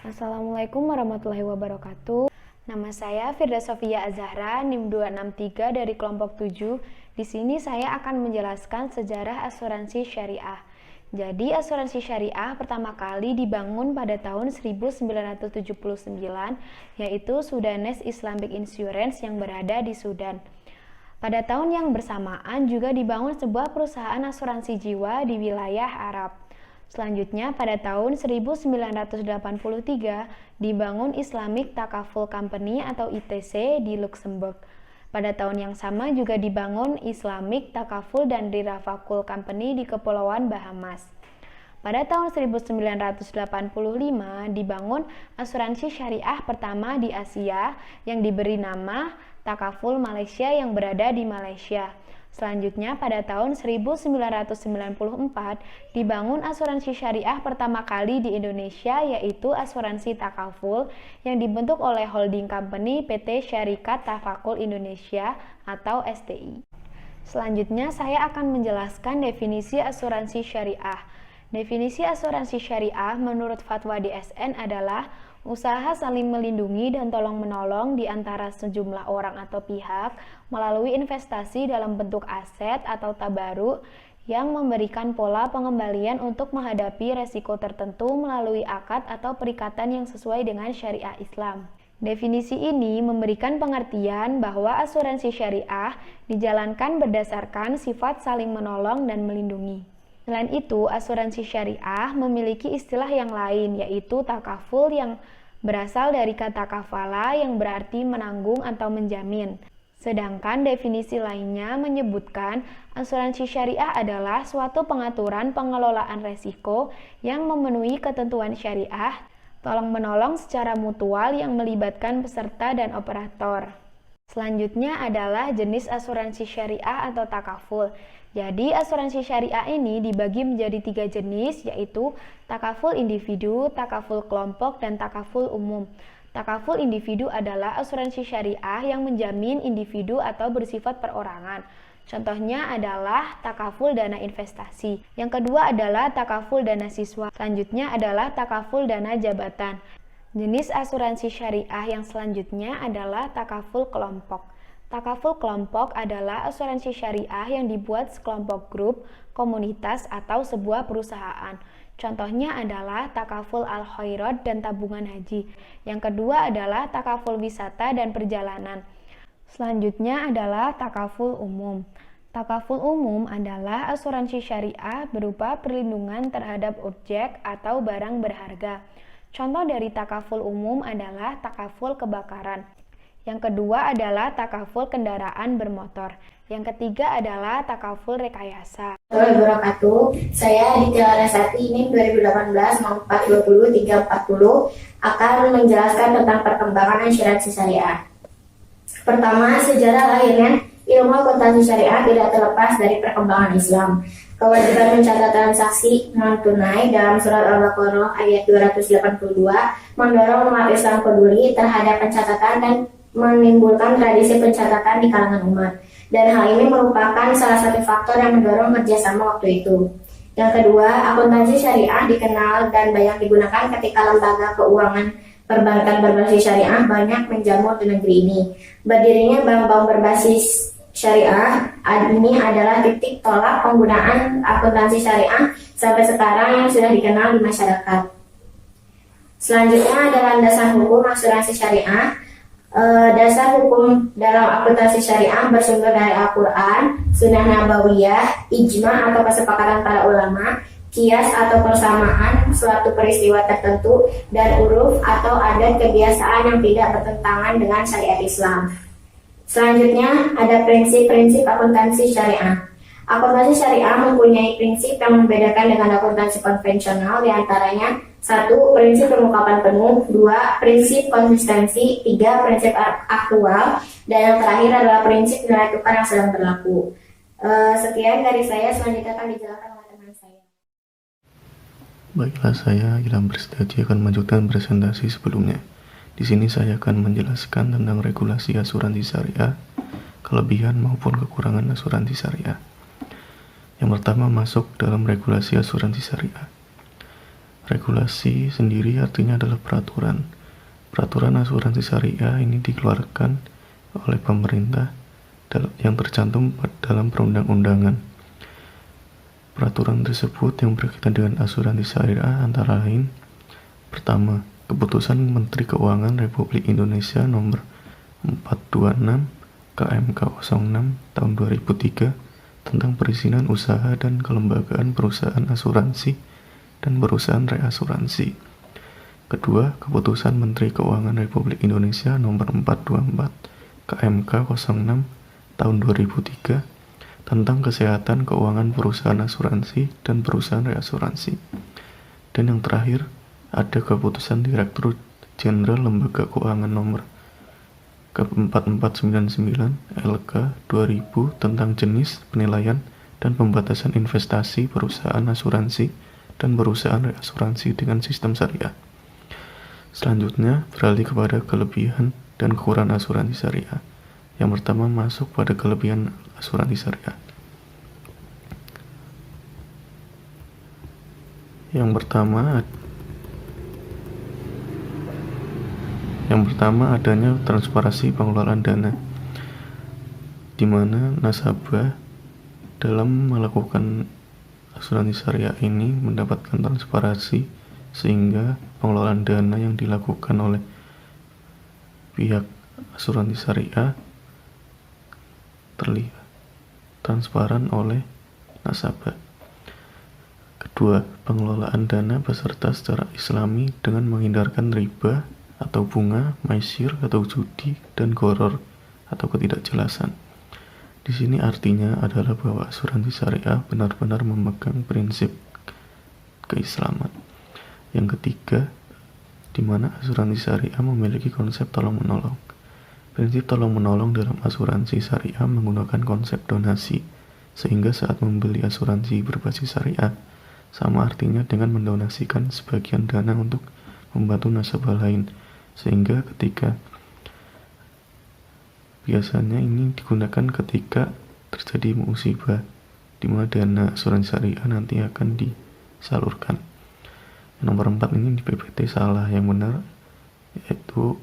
Assalamualaikum warahmatullahi wabarakatuh. Nama saya Firda Sofia Azahra, NIM 263 dari kelompok 7. Di sini saya akan menjelaskan sejarah asuransi syariah. Jadi, asuransi syariah pertama kali dibangun pada tahun 1979, yaitu Sudanese Islamic Insurance yang berada di Sudan. Pada tahun yang bersamaan juga dibangun sebuah perusahaan asuransi jiwa di wilayah Arab. Selanjutnya, pada tahun 1983 dibangun Islamic Takaful Company atau ITC di Luxembourg. Pada tahun yang sama juga dibangun Islamic Takaful dan Dirafakul Company di Kepulauan Bahamas. Pada tahun 1985 dibangun asuransi syariah pertama di Asia yang diberi nama Takaful Malaysia yang berada di Malaysia. Selanjutnya, pada tahun 1994 dibangun asuransi syariah pertama kali di Indonesia, yaitu asuransi Takaful yang dibentuk oleh holding company PT Syarikat Tafakul Indonesia atau STI. Selanjutnya, saya akan menjelaskan definisi asuransi syariah. Definisi asuransi syariah menurut fatwa DSN adalah usaha saling melindungi dan tolong-menolong di antara sejumlah orang atau pihak melalui investasi dalam bentuk aset atau tabaruk yang memberikan pola pengembalian untuk menghadapi resiko tertentu melalui akad atau perikatan yang sesuai dengan syariah Islam. Definisi ini memberikan pengertian bahwa asuransi syariah dijalankan berdasarkan sifat saling menolong dan melindungi. Selain itu, asuransi syariah memiliki istilah yang lain, yaitu takaful yang berasal dari kata kafala yang berarti menanggung atau menjamin. Sedangkan definisi lainnya menyebutkan asuransi syariah adalah suatu pengaturan pengelolaan resiko yang memenuhi ketentuan syariah, tolong-menolong secara mutual yang melibatkan peserta dan operator. Selanjutnya adalah jenis asuransi syariah atau takaful. Jadi, asuransi syariah ini dibagi menjadi 3 jenis, yaitu takaful individu, takaful kelompok, dan takaful umum. Takaful individu adalah asuransi syariah yang menjamin individu atau bersifat perorangan. Contohnya adalah takaful dana investasi. Yang kedua adalah takaful dana siswa. Selanjutnya adalah takaful dana jabatan. Jenis asuransi syariah yang selanjutnya adalah takaful kelompok. Takaful kelompok adalah asuransi syariah yang dibuat sekelompok grup, komunitas, atau sebuah perusahaan. Contohnya adalah takaful al-khairat dan tabungan haji. Yang kedua adalah takaful wisata dan perjalanan. Selanjutnya adalah takaful umum. Takaful umum adalah asuransi syariah berupa perlindungan terhadap objek atau barang berharga. Contoh dari takaful umum adalah takaful kebakaran. Yang kedua adalah takaful kendaraan bermotor. Yang ketiga adalah takaful rekayasa. Wabarakatuh. Saya di Tilarasati NIM 2018 420 340 akan menjelaskan tentang perkembangan asuransi syariah. Pertama, sejarah lahirnya ilmu akuntansi syariah tidak terlepas dari perkembangan Islam. Kewajiban mencatat transaksi non-tunai dalam surat Al-Baqarah ayat 282 mendorong umat Islam peduli terhadap pencatatan dan menimbulkan tradisi pencatatan di kalangan umat. Dan hal ini merupakan salah satu faktor yang mendorong kerjasama waktu itu. Yang kedua, akuntansi syariah dikenal dan banyak digunakan ketika lembaga keuangan perbankan berbasis syariah banyak menjamur di negeri ini. Berdirinya bank-bank berbasis syariah ini adalah titik tolak penggunaan akuntansi syariah sampai sekarang yang sudah dikenal di masyarakat. Selanjutnya ada landasan hukum asuransi syariah. Dasar hukum dalam akuntansi syariah bersumber dari Al-Quran, Sunnah Nabawiyah, Ijma atau kesepakatan para ulama, kias atau persamaan suatu peristiwa tertentu, dan uruf atau adat kebiasaan yang tidak bertentangan dengan syariat Islam. Selanjutnya ada prinsip-prinsip akuntansi syariah. Akuntansi syariah mempunyai prinsip yang membedakan dengan akuntansi konvensional, diantaranya 1. Prinsip pengungkapan penuh, 2. Prinsip konsistensi, 3. Prinsip aktual, dan yang terakhir adalah prinsip nilai tukar yang sedang berlaku. Sekian dari saya, selanjutnya akan dijelaskan oleh teman saya. Baiklah, saya Ilham Prisdaji akan melanjutkan presentasi sebelumnya. Di sini saya akan menjelaskan tentang regulasi asuransi syariah, kelebihan maupun kekurangan asuransi syariah. Yang pertama, masuk dalam regulasi asuransi syariah. Regulasi sendiri artinya adalah peraturan. Peraturan asuransi syariah ini dikeluarkan oleh pemerintah yang tercantum dalam perundang-undangan. Peraturan tersebut yang berkaitan dengan asuransi syariah antara lain: pertama, Keputusan Menteri Keuangan Republik Indonesia nomor 426 KMK 06 tahun 2003 tentang perizinan usaha dan kelembagaan perusahaan asuransi dan perusahaan reasuransi. Kedua, Keputusan Menteri Keuangan Republik Indonesia nomor 424 KMK 06 tahun 2003 tentang kesehatan keuangan perusahaan asuransi dan perusahaan reasuransi. Dan yang terakhir, ada Keputusan Direktur Jenderal Lembaga Keuangan nomor 4499 LK 2000 tentang jenis, penilaian, dan pembatasan investasi perusahaan asuransi dan perusahaan reasuransi dengan sistem syariah. Selanjutnya, beralih kepada kelebihan dan kekurangan asuransi syariah. Yang pertama, masuk pada kelebihan asuransi syariah. Yang pertama adanya transparansi pengelolaan dana, di mana nasabah dalam melakukan asuransi syariah ini mendapatkan transparansi, sehingga pengelolaan dana yang dilakukan oleh pihak asuransi syariah terlihat transparan oleh nasabah. Kedua, pengelolaan dana peserta secara islami dengan menghindarkan riba atau bunga, maisir atau judi, dan gharar atau ketidakjelasan. Di sini artinya adalah bahwa asuransi syariah benar-benar memegang prinsip keislaman. Yang ketiga, di mana asuransi syariah memiliki konsep tolong-menolong. Prinsip tolong-menolong dalam asuransi syariah menggunakan konsep donasi, sehingga saat membeli asuransi berbasis syariah, sama artinya dengan mendonasikan sebagian dana untuk membantu nasabah lain, sehingga biasanya ini digunakan ketika terjadi musibah, di mana dana asuransi syariah nanti akan disalurkan. Nomor 4 ini di PPT salah, yang benar yaitu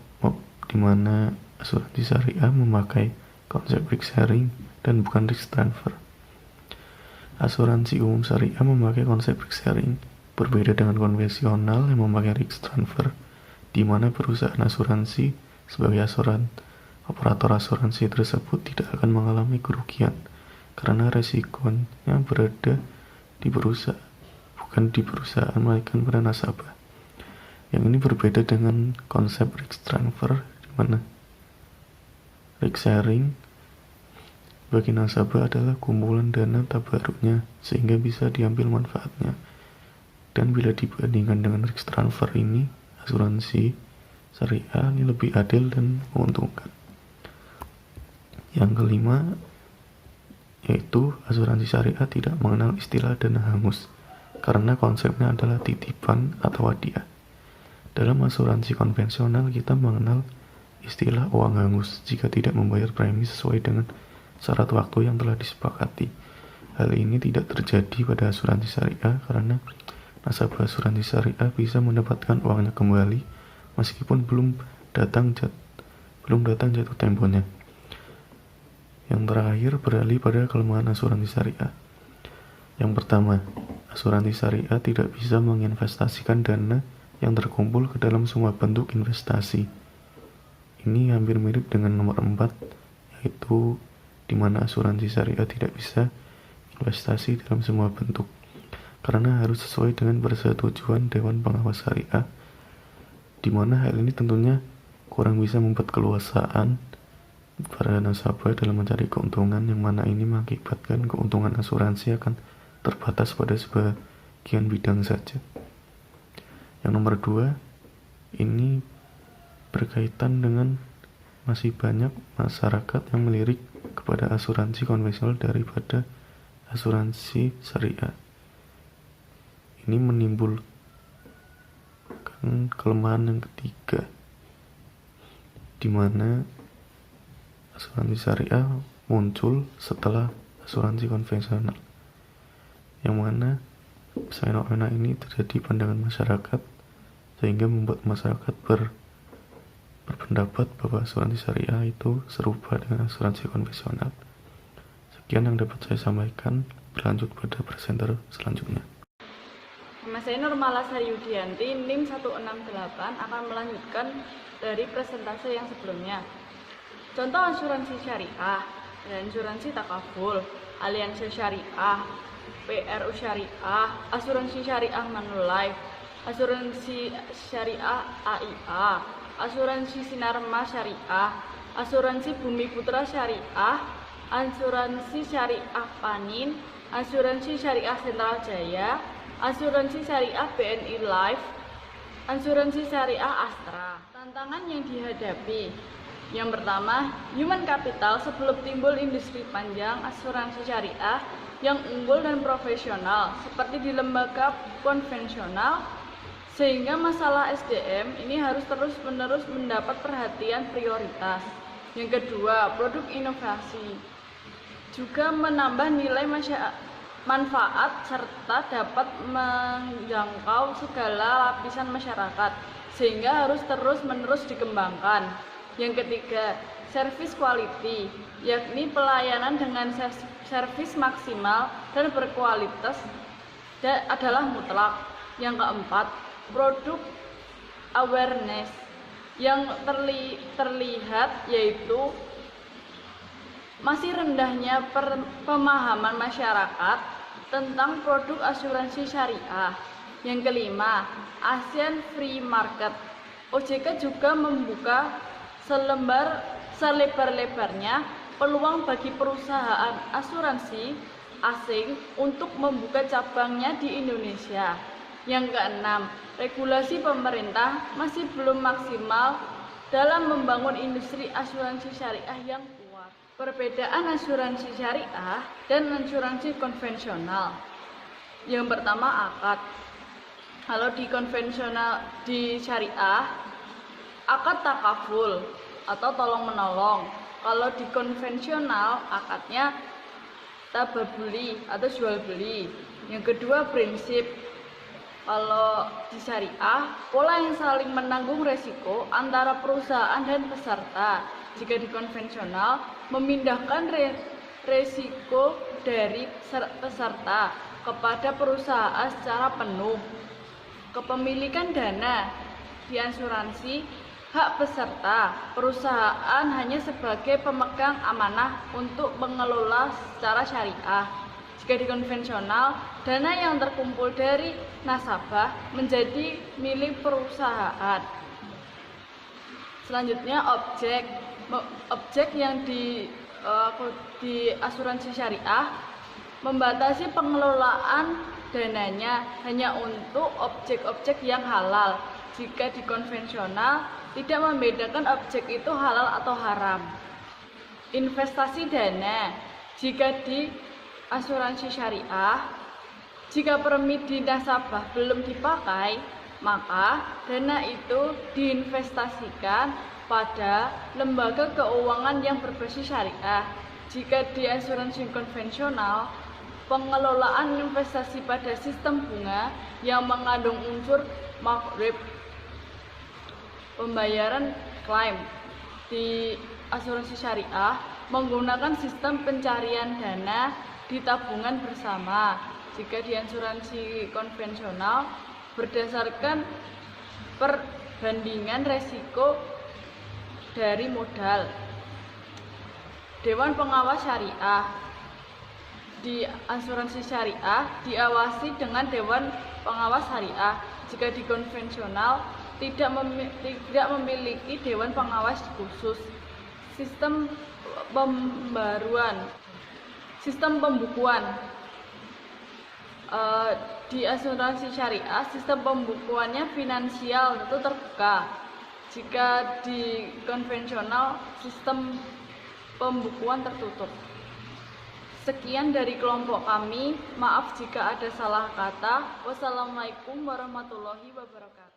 di mana asuransi syariah memakai konsep risk sharing dan bukan risk transfer. Asuransi umum syariah memakai konsep risk sharing, berbeda dengan konvensional yang memakai risk transfer, di mana perusahaan asuransi sebagai operator asuransi tersebut tidak akan mengalami kerugian karena resikonya berada di perusahaan, bukan di perusahaan, melainkan pada nasabah. Yang ini berbeda dengan konsep risk transfer, di mana risk sharing bagi nasabah adalah kumpulan dana tabaruknya sehingga bisa diambil manfaatnya. Dan bila dibandingkan dengan risk transfer ini, asuransi syariah ini lebih adil dan menguntungkan. Yang kelima, yaitu asuransi syariah tidak mengenal istilah dana hangus, karena konsepnya adalah titipan atau hadiah. Dalam asuransi konvensional kita mengenal istilah uang hangus jika tidak membayar premi sesuai dengan syarat waktu yang telah disepakati. Hal ini tidak terjadi pada asuransi syariah karena nasabah asuransi syariah bisa mendapatkan uangnya kembali meskipun belum datang jatuh temponya. Yang terakhir, beralih pada kelemahan asuransi syariah. Yang pertama, asuransi syariah tidak bisa menginvestasikan dana yang terkumpul ke dalam semua bentuk investasi. Ini hampir mirip dengan nomor 4, yaitu di mana asuransi syariah tidak bisa investasi dalam semua bentuk, karena harus sesuai dengan persetujuan Dewan Pengawas Syariah, di mana hal ini tentunya kurang bisa membuat keluasaan para nasabah dalam mencari keuntungan, yang mana ini mengakibatkan keuntungan asuransi akan terbatas pada sebagian bidang saja. Yang nomor 2, ini berkaitan dengan masih banyak masyarakat yang melirik kepada asuransi konvensional daripada asuransi syariah. Ini menimbulkan kelemahan yang ketiga, di mana asuransi syariah muncul setelah asuransi konvensional, yang mana fenomena ini terjadi pandangan masyarakat sehingga membuat masyarakat berpendapat bahwa asuransi syariah itu serupa dengan asuransi konvensional. Sekian yang dapat saya sampaikan, berlanjut pada presenter selanjutnya. Nama saya Nurmala Saryudianti, NIM 168 akan melanjutkan dari presentase yang sebelumnya. Contoh asuransi syariah, asuransi takaful, aliansi syariah, PRU syariah, asuransi syariah Manulife, asuransi syariah AIA, asuransi Sinarma syariah, asuransi Bumi Putra syariah, asuransi syariah Panin, asuransi syariah Sentral Jaya, asuransi syariah BNI Life, asuransi syariah Astra. Tantangan yang dihadapi: yang pertama, human capital. Sebelum timbul industri panjang asuransi syariah yang unggul dan profesional seperti di lembaga konvensional, sehingga masalah SDM ini harus terus-menerus mendapat perhatian prioritas. Yang kedua, produk inovasi juga menambah nilai manfaat serta dapat menjangkau segala lapisan masyarakat, sehingga harus terus-menerus dikembangkan. Yang ketiga, service quality, yakni pelayanan dengan servis maksimal dan berkualitas adalah mutlak. Yang keempat, produk awareness, yang terlihat yaitu masih rendahnya pemahaman masyarakat tentang produk asuransi syariah. Yang kelima, ASEAN Free Market. OJK juga membuka selebar-lebarnya peluang bagi perusahaan asuransi asing untuk membuka cabangnya di Indonesia. Yang keenam, regulasi pemerintah masih belum maksimal dalam membangun industri asuransi syariah yang kuat. Perbedaan asuransi syariah dan asuransi konvensional. Yang pertama, akad. Kalau di konvensional, di syariah, akad takaful atau tolong-menolong. Kalau di konvensional, akadnya tababuli atau jual beli. Yang kedua, prinsip. Kalau di syariah, pola yang saling menanggung resiko antara perusahaan dan peserta. Jika di konvensional, memindahkan resiko dari peserta kepada perusahaan secara penuh. Kepemilikan dana di asuransi, hak peserta, perusahaan hanya sebagai pemegang amanah untuk mengelola secara syariah. Jika di konvensional, dana yang terkumpul dari nasabah menjadi milik perusahaan. Selanjutnya, objek yang di asuransi syariah membatasi pengelolaan dananya hanya untuk objek-objek yang halal. Jika di konvensional, tidak membedakan objek itu halal atau haram. Investasi dana. Jika di asuransi syariah, jika permit di nasabah belum dipakai, maka dana itu diinvestasikan pada lembaga keuangan yang berbasis syariah. Jika di asuransi konvensional, pengelolaan investasi pada sistem bunga yang mengandung unsur maghrib. Pembayaran klaim di asuransi syariah menggunakan sistem pencarian dana di tabungan bersama. Jika di asuransi konvensional, berdasarkan perbandingan resiko dari modal. Dewan Pengawas Syariah. Di asuransi syariah diawasi dengan Dewan Pengawas Syariah. Jika di konvensional, tidak memiliki Dewan Pengawas khusus. Sistem pembukuan. Di asuransi syariah, sistem pembukuannya finansial itu terbuka. Jika di konvensional, sistem pembukuan tertutup. Sekian dari kelompok kami. Maaf jika ada salah kata. Wassalamualaikum warahmatullahi wabarakatuh.